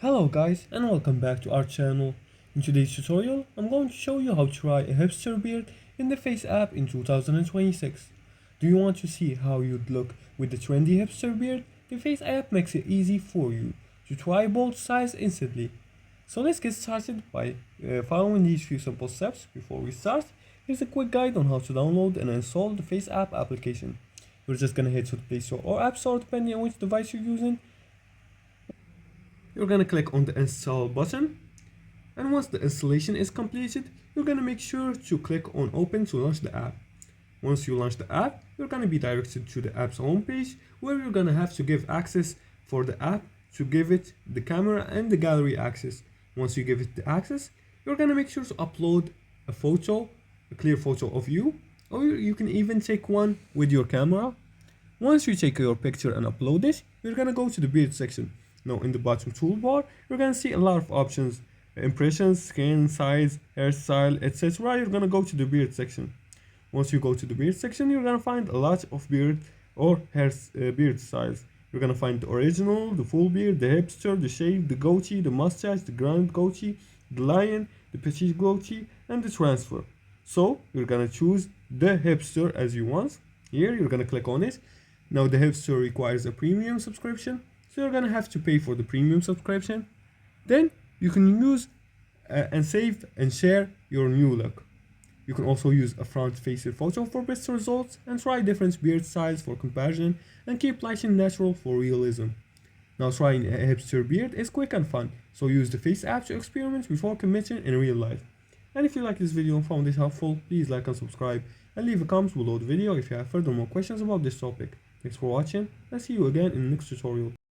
Hello guys and welcome back to our channel. In today's tutorial, I'm going to show you how to try a hipster beard in the FaceApp in 2026. Do you want to see how you'd look with the trendy hipster beard? The FaceApp makes it easy for you to try both styles instantly. So let's get started by following these few simple steps. Before we start, here's a quick guide on how to download and install the FaceApp application. You're just gonna head to the Play Store or App Store depending on which device you're using. You're gonna click on the install button, and once the installation is completed, you're gonna make sure to click on open to launch the app. Once you launch the app, you're gonna be directed to the app's homepage where you're gonna have to give access for the app to give it the camera and the gallery access. Once you give it the access, you're gonna make sure to upload a photo, a clear photo of you, or you can even take one with your camera. Once you take your picture and upload it, you're gonna go to the beard section. Now in the bottom toolbar, you're gonna see a lot of options: impressions, skin size, hairstyle, etc. You're gonna go to the beard section. Once you go to the beard section, you're gonna find a lot of beard or beard styles. You're gonna find the original, the full beard, the hipster, the shave, the goatee, the mustache, the grand goatee, the lion, the petite goatee, and the transfer. So you're gonna choose the hipster as you want. Here you're gonna click on it. Now the hipster requires a premium subscription, so you're gonna have to pay for the premium subscription. Then you can use and save and share your new look. You can also use a front-facing photo for best results and try different beard styles for comparison and keep lighting natural for realism. Now trying a hipster beard is quick and fun, so use the FaceApp to experiment before committing in real life. And if you like this video and found it helpful, please like and subscribe and leave a comment below the video if you have further more questions about this topic. Thanks for watching and see you again in the next tutorial.